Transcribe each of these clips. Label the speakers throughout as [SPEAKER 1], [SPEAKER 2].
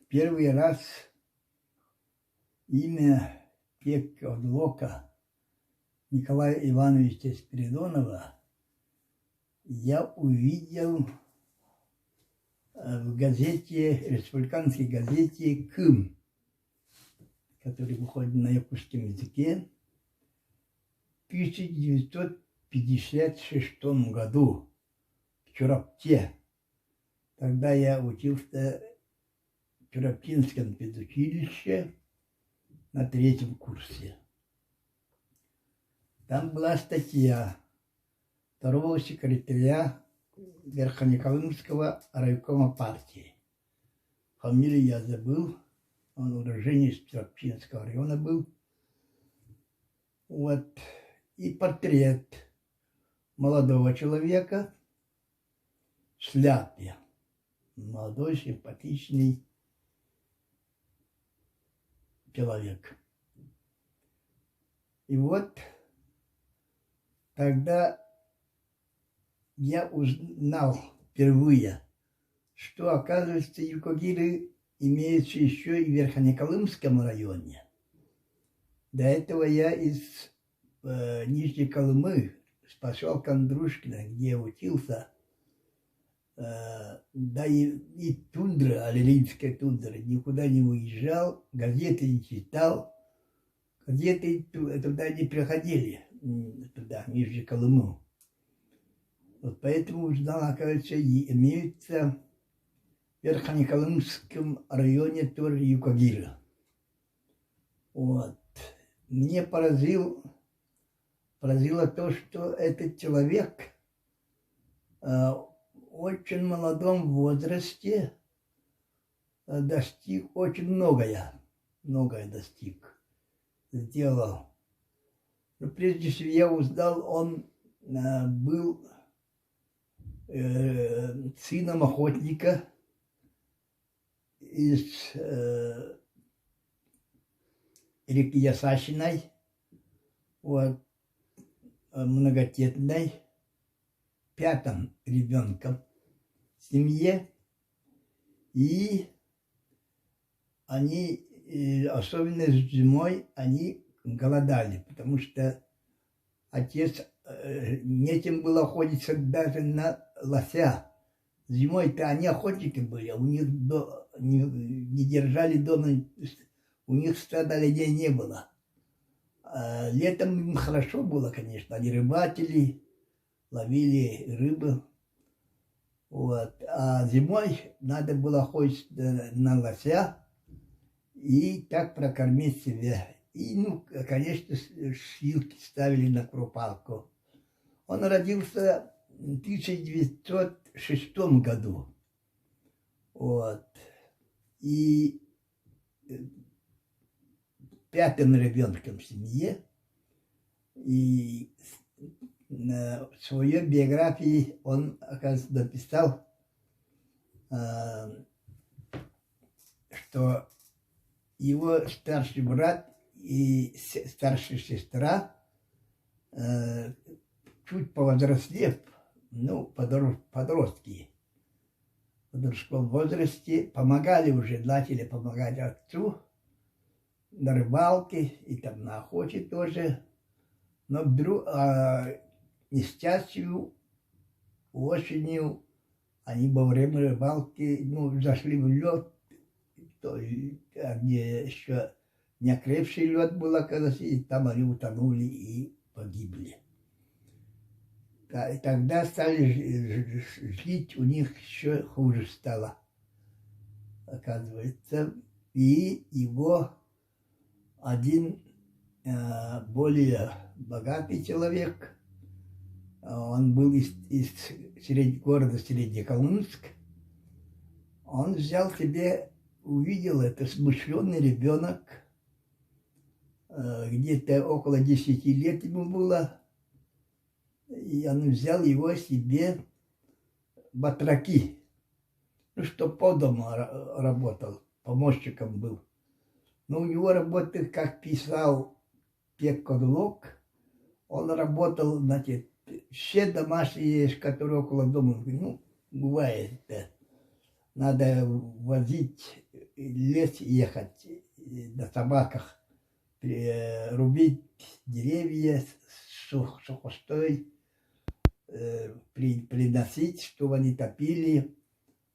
[SPEAKER 1] Первый раз имя Пекодлока Николая Ивановича Спиридонова я увидел в газете, республиканской газете «Кым», которая выходит на якутском языке, в 1956 году, в Чурапте. Тогда я учился в Чураптинском педучилище на 3-м курсе. Там была статья второго секретаря Верхнеколымского райкома партии. Фамилию я забыл, он уроженец Чураптинского района был. Вот. И портрет молодого человека в шляпе. Молодой, симпатичный человек. И вот тогда я узнал впервые, что, оказывается, юкагиры имеются еще и в Верхнеколымском районе. До этого я из Нижней Колымы, с поселка Андрушкина, где я учился, да и тундра, аллерийская тундра, никуда не уезжал, газеты не читал, газеты туда не приходили, туда, в Нижнюю Колыму. Вот поэтому узнал, оказывается, имеется в Верхнеколымском районе тоже юкагиры. Вот. Мне поразило то, что этот человек в очень молодом возрасте достиг очень многое достиг, сделал. Но прежде всего я узнал, он был сыном охотника из реки Ясашиной, вот, многодетной, 5-м ребенком в семье. И они, особенно зимой, они голодали, потому что отец, нечем было охотиться даже на лося. Зимой-то они охотники были, а у них не держали дома, у них стада оленей не было. Летом им хорошо было, конечно, они рыбачили, ловили рыбу. Вот. А зимой надо было охотиться на лося и так прокормить себя. И, ну, конечно, шилки ставили на крупалку. Он родился в 1906 году. Вот. И 5-м ребенком в семье. И в своей биографии он, оказывается, написал, что его старший брат и старшая сестра, чуть повзрослев, ну, подростки, в подростковом возрасте, начали помогать отцу на рыбалке и там на охоте тоже. Но вдруг, несчастью, осенью они во время рыбалки, ну, зашли в лед, где еще не окрепший лед был, оказывается, и там они утонули и погибли. И тогда стали жить, у них еще хуже стало, оказывается. И его один более богатый человек, он был из города Среднеколымск, он взял себе, увидел это, смышленый ребенок, где-то около 10 лет ему было, и он взял его себе батраки, ну, что по дому работал, помощником был. Но у него работы, как писал Пекодлок, он работал, значит, все домашние, которые около дома, ну, бывает, да. надо возить, лес ехать, на собаках, рубить деревья сухостой, приносить, чтобы они топили.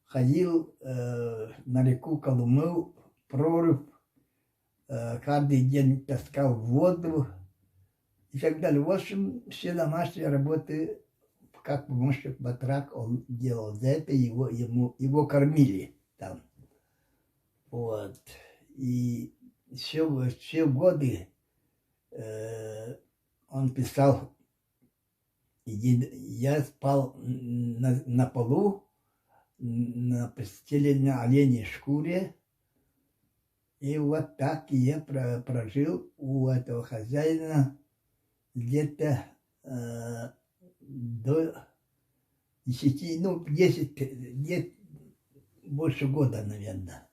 [SPEAKER 1] Ходил на реку Колыму, прорубь, каждый день таскал воду и так далее. В общем, все домашние работы, как помощник батрак, он делал. За это его кормили там. Вот. И все годы он писал, я спал на полу, на постеленной оленей шкуре. И вот так я прожил у этого хозяина где-то до 10, 10 лет, больше года, наверное.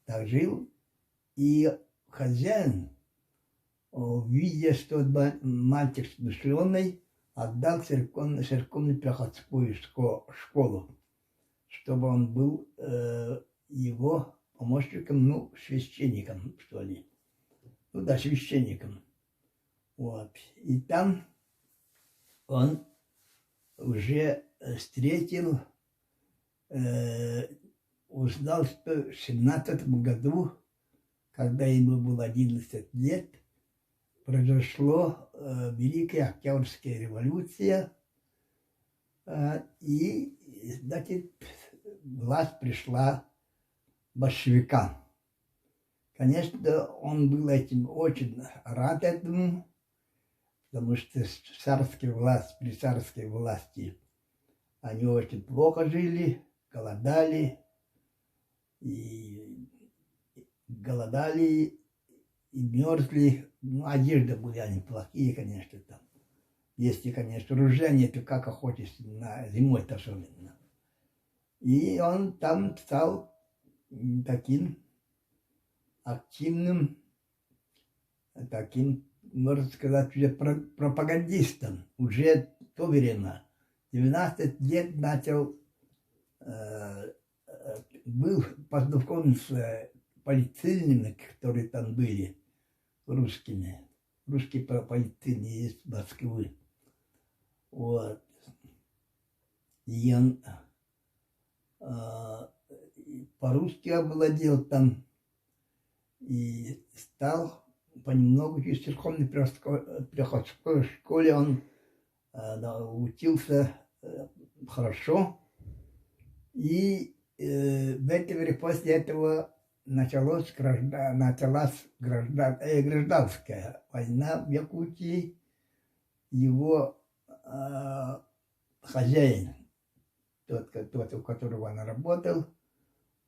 [SPEAKER 1] Так жил. И хозяин, видя, что мальчик смышленый, отдал церковно-приходскую школу, чтобы он был его помощником, священником, что ли. Да, священником. Вот. И там он уже встретил, узнал, что в 17-м году, когда ему было 11 лет, произошла Великая Октябрьская революция, и, значит, власть пришла большевикам. Конечно, он был этим очень рад этому, потому что при царской власти они очень плохо жили, голодали, и мерзли. Одежда были они плохие, конечно, там. Если, конечно, ружья нету, как охотишься на зимой-то особенно. И он там стал таким активным, таким, можно сказать, уже пропагандистом. Уже в то время, 12 лет начал, был познакомлен с полицейными, которые там были, русскими. Русские полицейные из Москвы. Вот. И он по-русски овладел там и стал понемногу в церковно-приходской школе он учился хорошо. И после этого началась гражданская война в Якутии. Его хозяин, тот, у которого он работал,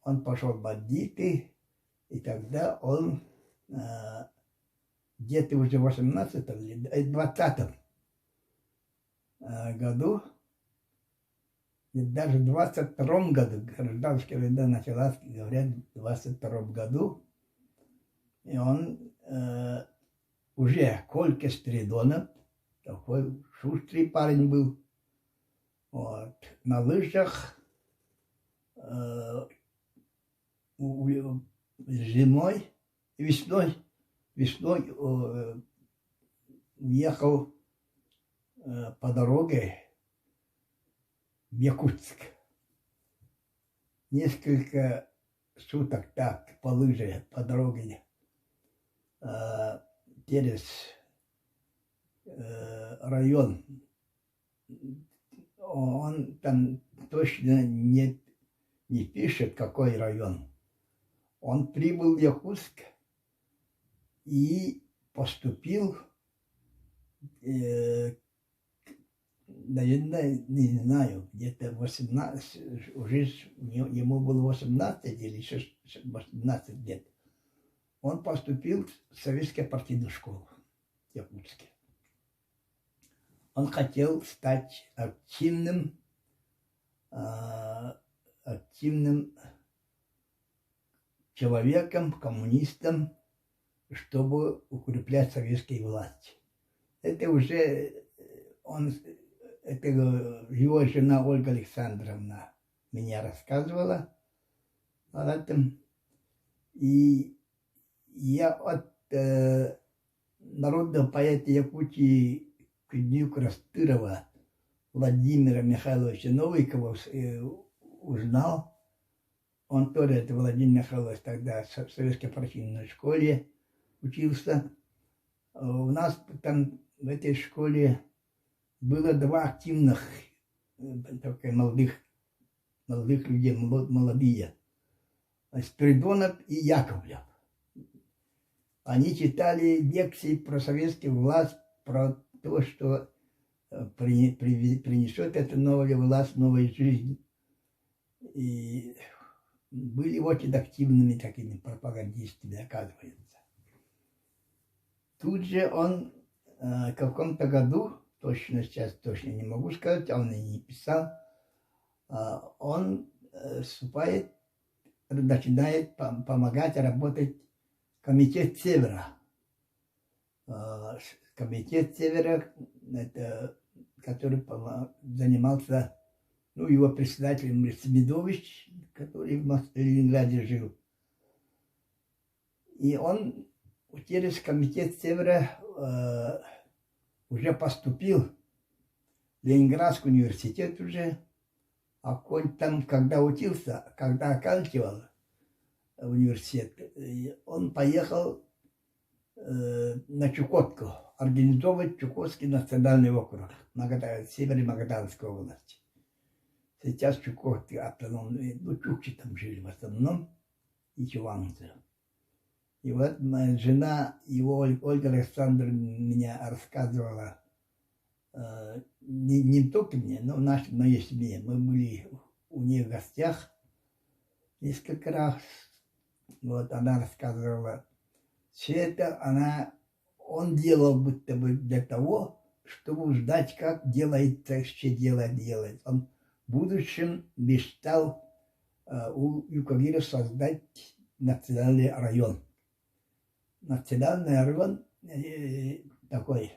[SPEAKER 1] он пошел в бандиты, и тогда он где-то уже в 18-м или 20-м году, и даже в 22-м году, гражданская война началась, говорят, в 22-м году, и он уже Колька Спиридонов, такой шустрый парень был, вот, на лыжах, зимой, весной уехал по дороге в Якутск. Несколько суток так по лыже, по дороге через район. Он там точно не пишет, какой район. Он прибыл в Якутск и поступил, наверное, не знаю, где-то 18, уже ему было 18 или 18 лет. Он поступил в советскую партийную школу в Якутске. Он хотел стать активным человеком, коммунистом, чтобы укреплять советские власти. Это уже его жена Ольга Александровна меня рассказывала, в этом. И я от народного поэта Якутии Куднюк-Растырова Владимира Михайловича Новикова узнал. Он тоже, это Владимир Михайлович, тогда в советской партийной школе учился. У нас там в этой школе было два активных молодых людей, молодые. Спиридонов и Яковлев. Они читали лекции про советскую власть, про то, что принесет эта новая власть, новая жизнь. И были очень активными такими пропагандистами, оказывается. Тут же он в каком-то году, точно сейчас точно не могу сказать, он и не писал, он вступает, начинает помогать работать Комитет Севера. Комитет Севера, это, который занимался, ну, его председателем Смедович, который в Ленинграде жил. И он через Комитет Севера уже поступил в Ленинградский университет уже, а там, когда учился, когда оканчивал университет, он поехал на Чукотку, организовывать Чукотский национальный округ в севере Магаданской области. Сейчас Чукотки автономные, ну, чукчи там жили в основном, и чуванцы. И вот моя жена, его Ольга Александровна, меня рассказывала, не только мне, но в моей семье. Мы были у нее в гостях несколько раз. Вот она рассказывала, все это он делал будто бы для того, чтобы узнать, как делается, что делает. Он в будущем мечтал у Юкагира создать национальный район. Национальный район такой,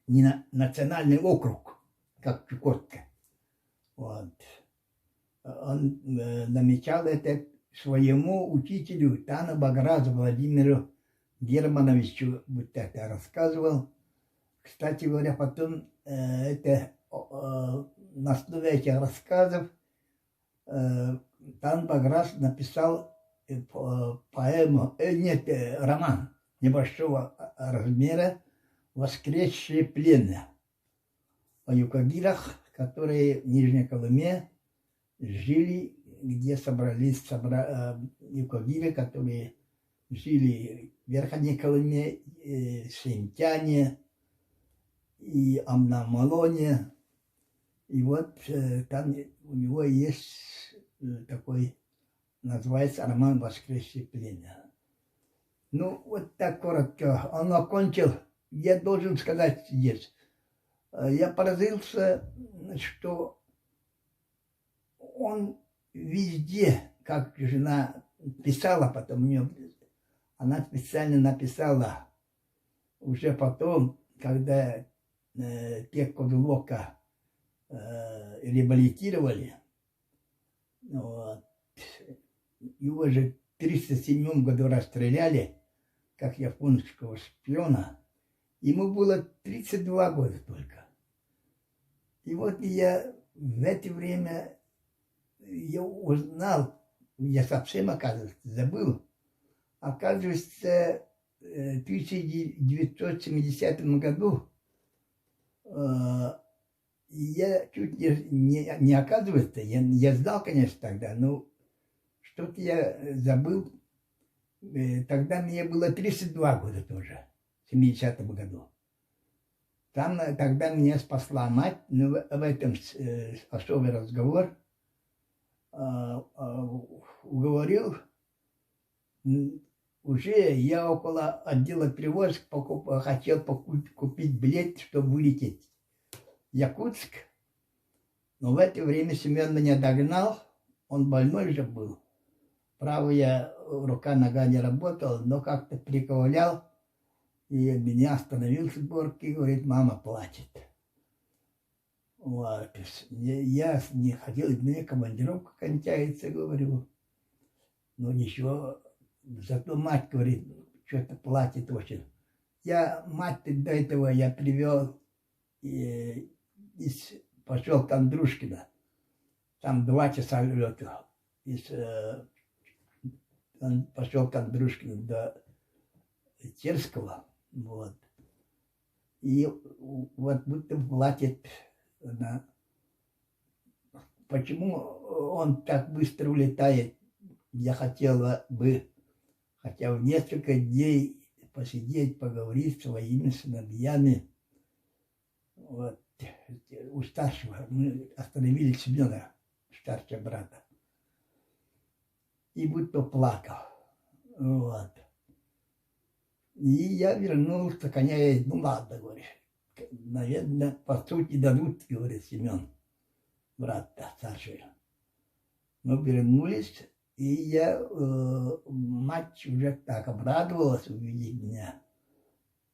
[SPEAKER 1] не национальный округ, как Чукотка. Вот. Он намечал это своему учителю Тану Багразу Владимиру Германовичу, вот это рассказывал. Кстати говоря, потом это на основе этих рассказов Тан Баграз написал поэму, роман небольшого размера «Воскресшие пленные» о юкагирах, которые в Нижней Колыме жили, где собрались юкагиры, которые жили в Верхней Колыме, Сентяне и Амнамалоне. И вот там у него есть такой, называется роман «Воскресшие пленные». Ну, вот так коротко. Он окончил. Я должен сказать здесь. Я поразился, что он везде, как жена писала потом, она специально написала уже потом, когда Пекко-Лока реабилитировали, вот, его же в 1937 году расстреляли, как японского шпиона. Ему было 32 года только. И вот я в это время я узнал, я совсем, оказывается, забыл, оказывается, в 1970 году я чуть не оказывается, я знал, конечно, тогда, но что-то я забыл. Тогда мне было 32 года тоже, в 70-м году. Тогда меня спасла мать, но в этом особый разговор. Уговорил, уже я около отдела перевозок хотел купить билет, чтобы вылететь в Якутск. Но в это время Семен меня догнал, он больной же был. Правая рука, нога не работала, но как-то приковылял, и меня остановил с горки и говорит, мама плачет. Вот. Я не хотел, мне командировка кончается, говорю. Ну ничего, зато мать говорит, что-то платит очень. Мать до этого я привел из поселка Андрушкина. Там 2 часа лета из поселка Андрушкина до Терского. Вот. И вот будто платит она. Почему он так быстро улетает? Я хотела бы хотя бы несколько дней посидеть, поговорить с своими сыновьями. Вот. У старшего мы остановили Семена, старшего брата. И будто плакал. Вот. И я вернулся, коня, ну ладно, говоришь. Наверное, по сути дадут, говорит Семен, брат старший. Мы вернулись, и мать уже так обрадовалась увидеть меня,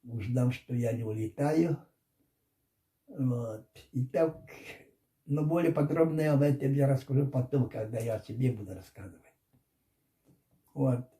[SPEAKER 1] узнав, что я не улетаю. Вот. И так, но более подробно об этом я расскажу потом, когда я о себе буду рассказывать. Вот.